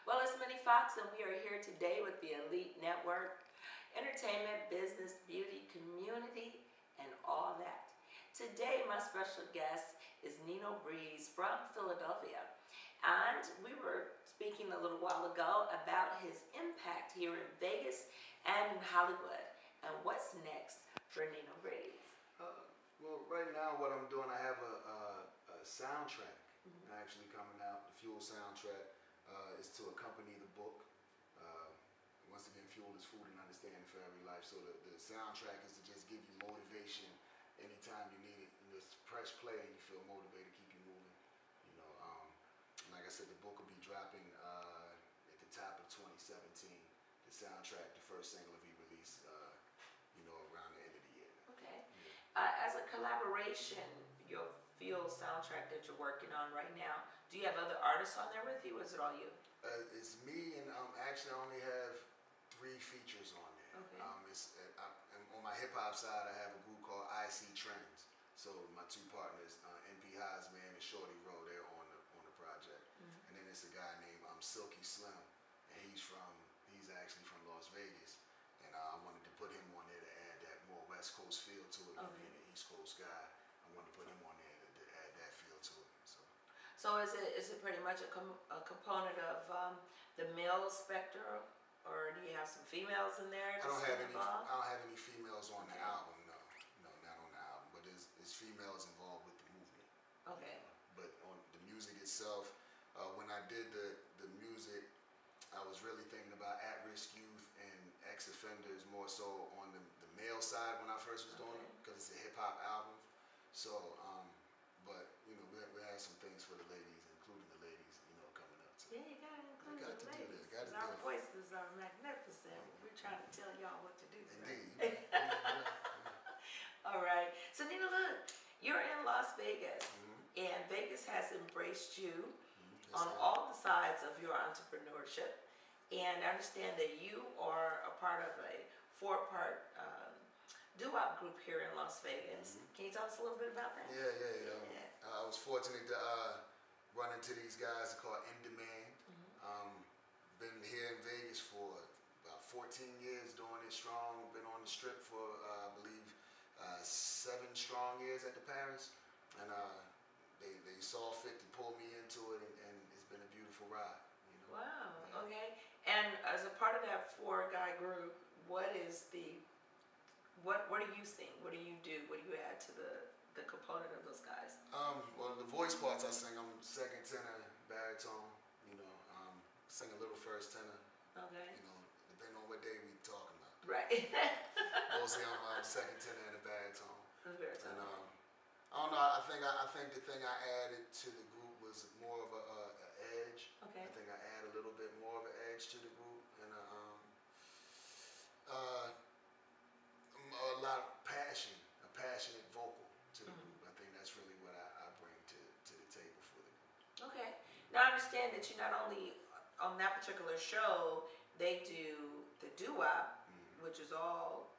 Well, it's Minnie Fox, and we are here today with the Elite Network, entertainment, business, beauty, community, and all that. Today, my special guest is Nino Breeze from Philadelphia. And we were speaking a little while ago about his impact here in Vegas and in Hollywood. And what's next for Nino Breeze? Well, right now what I'm doing, I have a soundtrack actually coming out. The Fuel soundtrack is to accompany the book. Once again, Fuel is food and understanding for every life. So the soundtrack is to just give you motivation anytime you need it. You just press play and you feel motivated, keep you moving. You know, like I said, the book will be dropping at the top of 2017. The soundtrack, the first single will be released, around the end of the year. Okay. As a collaboration, your Fuel soundtrack that you're working on right now, do you have other artists on there with you, or is it all you? It's me, and actually I only have 3 features on there. Okay. On my hip hop side, I have a group called IC Trends. So my 2 partners, NP Hosman and Shorty Rowe, they're on the project. And then there's a guy named Silky Slim, and he's actually from Las Vegas. And I wanted to put him on there to add that more West Coast feel to it, being an East Coast guy. I wanted to put him on there to add that feel to it. So is it pretty much a component of the male spectrum, or do you have some females in there? I don't have any females on the album. No, not on the album. But there's females involved with the movement. Okay. But on the music itself, when I did the music, I was really thinking about at-risk youth and ex-offenders more so on the male side when I first was doing it, because it's a hip-hop album. So, but, we had some things for the ladies, including the ladies, coming up too. Yeah, you got to include the ladies. Got to do Our it. voices are magnificent. We're trying to tell y'all what to do. Indeed. All right. So, Nino, look, you're in Las Vegas, and Vegas has embraced you on all the sides of your entrepreneurship. And I understand that you are a part of a 4-part doo-wop group here in Las Vegas. Can you tell us a little bit about that? Yeah. I was fortunate to run into these guys called In Demand. Been here in Vegas for about 14 years doing it strong. Been on the Strip for, I believe, 7 strong years at the Paris. And they saw fit to pull me into it, and it's been a beautiful ride. Wow, okay. And as a part of that 4-guy group, what do you sing? What do you do? What do you add to the component of those guys? Well, the voice parts I sing, I'm second tenor, baritone, sing a little first tenor. Okay. Depending on what day we talking about. Right. Mostly I'm second tenor and a baritone. Baritone. And I don't know, I think the thing I added to the group was more of an edge. Okay. I think I add a little bit more of an edge to the group, and a lot of passion, a passionate vocal to the group. I think that's really what I bring to the table for the group. Okay. Now I understand that you not only, on that particular show, they do the doo-wop, which is all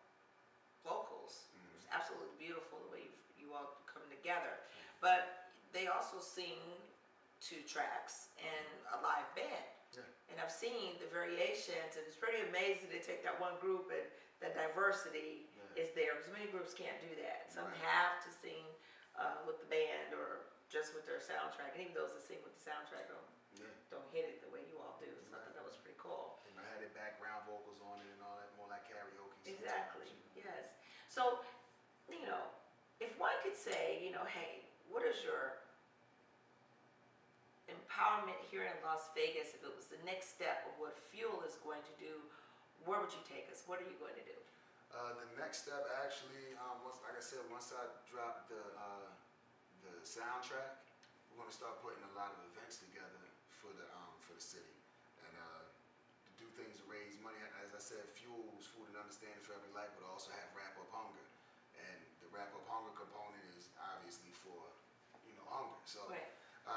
vocals. It's absolutely beautiful the way you all come together. But they also sing 2 tracks and a live band. Yeah. And I've seen the variations, and it's pretty amazing to take that one group and the diversity is there, because many groups can't do that. Some have to sing with the band or just with their soundtrack, and even those that sing with the soundtrack don't hit it the way you all do. So I thought that was pretty cool. And I had the background vocals on it and all that, more like karaoke. Exactly, yes. So, if one could say, hey, what is your empowerment here in Las Vegas, if it was the next step of what Fuel is going to do, where would you take us? What are you going to do? The next step, actually, like I said, once I drop the soundtrack, we're going to start putting a lot of events together for the city, and to do things to raise money. As I said, Fuel is food and understanding for every life, but also have Wrap Up Hunger, and the Wrap Up Hunger component is obviously for hunger. So.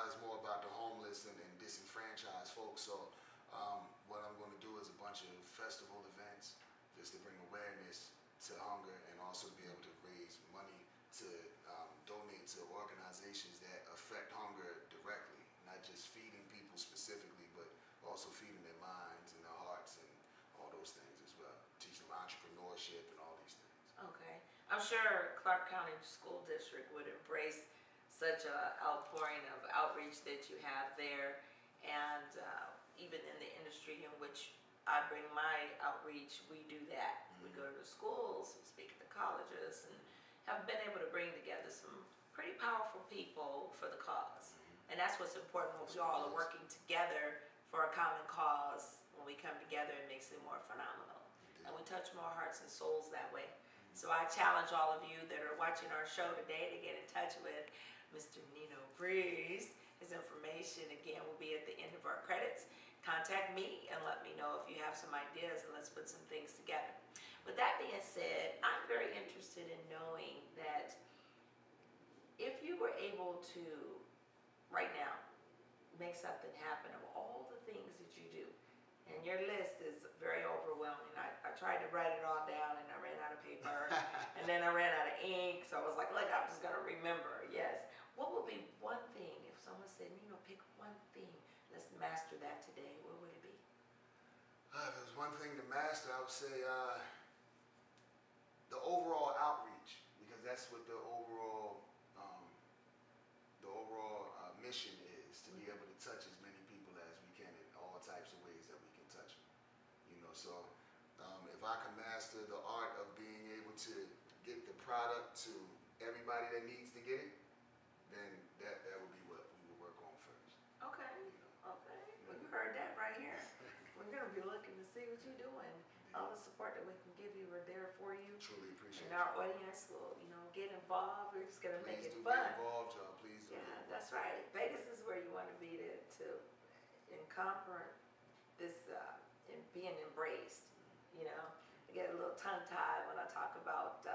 It's more about the homeless and disenfranchised folks. So what I'm going to do is a bunch of festival events just to bring awareness to hunger, and also to be able to raise money to donate to organizations that affect hunger directly, not just feeding people specifically, but also feeding their I'm sure Clark County School District would embrace such a outpouring of outreach that you have there, and even in the industry in which I bring my outreach, we do that. We go to the schools, we speak at the colleges, and have been able to bring together some pretty powerful people for the cause. And that's what's important when we all are working together for a common cause. When we come together, it makes it more phenomenal. And we touch more hearts and souls that way. So I challenge all of you that are watching our show today to get in touch with Mr. Nino Breeze. His information, again, will be at the end of our credits. Contact me and let me know if you have some ideas, and let's put some things together. With that being said, I'm very interested in knowing that if you were able to, right now, make something happen of all the things that you do, and your list is very overwhelming. I tried to write it all down and I ran out of paper and then I ran out of ink, so I was like, look, I'm just going to remember. Yes. What would be one thing if someone said, pick one thing, let's master that today, what would it be? If there's one thing to master, I would say the overall outreach, because that's what the overall mission is, to be able to touch as many people as we can in all types of ways that we can touch them. So if I can master the art of being able to get the product to everybody that needs to get it, then that would be what we would work on first. Okay. Okay. Well, you heard that right here. We're going to be looking to see what you're doing. All the support that we can give you, we're there for you. Truly appreciate it. And our audience will, get involved. We're just going to make it Please do fun. get involved, y'all. Please do. Yeah, that's right. Vegas is where you want to be to conquer this and being embraced. I get a little tongue-tied when I talk about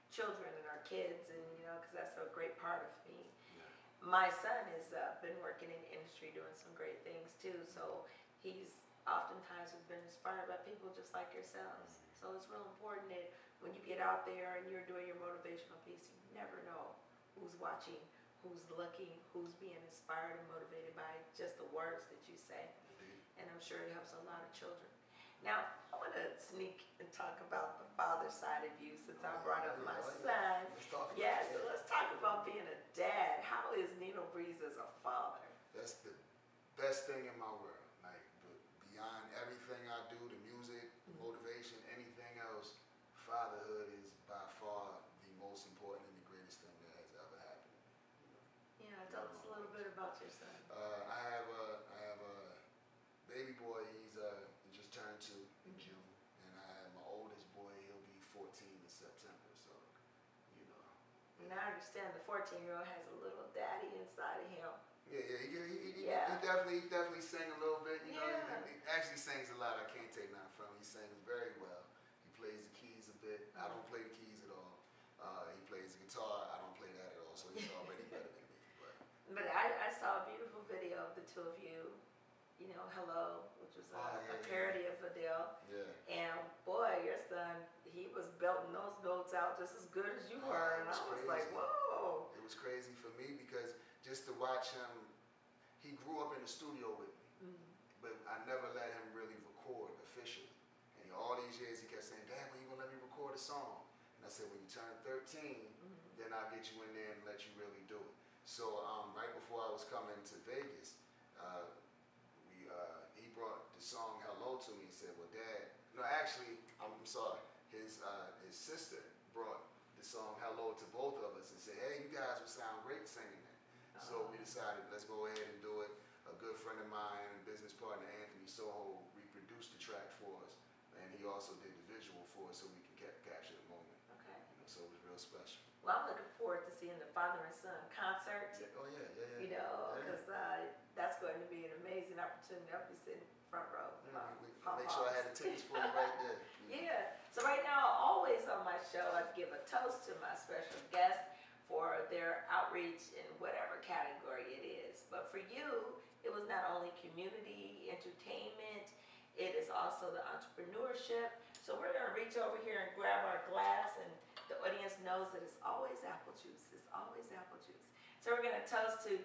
children and our kids, and because that's a great part of me. Yeah. My son has been working in the industry doing some great things too, so he's oftentimes has been inspired by people just like yourselves. So it's real important that when you get out there and you're doing your motivational piece, you never know who's watching, who's looking, who's being inspired and motivated by just the words that you say. And I'm sure it helps a lot of children. Now, I want to sneak and talk about the father side of you, since I brought up my son. Yeah. So let's talk about being a dad. How is Nino Breeze as a father? That's the best thing in my world. Like, beyond everything I do, the music, the motivation, anything else, fatherhood is by far the most important and the greatest thing that has ever happened. Yeah, tell us a little bit about your son. I have a baby boy. He just turned 2 in June, and I have my oldest boy. He'll be 14 in September. So, And I understand the 14-year-old has a little daddy inside of him. Yeah, he definitely sang a little bit. He actually sings a lot. I can't take nothing from him. He sings very well. He plays the keys a bit. I don't play the keys at all. He plays the guitar. I don't play that at all. So he's already better than me. But I saw a beautiful video of the two of you. Hello, which was a parody of Adele. Yeah. And boy, your son, he was belting those notes out just as good as you were. And I was like, whoa. It was crazy for me because just to watch him, he grew up in the studio with me, but I never let him really record officially. And all these years he kept saying, Dad, when you gonna let me record a song? And I said, when you turn 13, then I'll get you in there and let you really do it. So right before I was coming to Vegas, he brought the song Hello to me and said, well, Dad, no, actually, I'm sorry, his sister brought the song Hello to both of us and said, hey, you guys would sound great singing that. So we decided, let's go ahead and do it. A good friend of mine and business partner, Anthony Soho, reproduced the track for us, and he also did the visual for us so we can capture the moment. Okay. So it was real special. Well, I'm looking forward to seeing the father and son concert. Yeah. Oh, yeah. Because that's going to be an amazing opportunity. I'll be sitting front row. Make sure I had the tickets for you right there. Yeah. So right now, always on my show, I give a toast to my special guest for their outreach in whatever category it is. But for you, it was not only community entertainment, it is also the entrepreneurship. So we're going to reach over here and grab our glass, and the audience knows that it's always apple juice. It's always apple juice. So we're going to toast to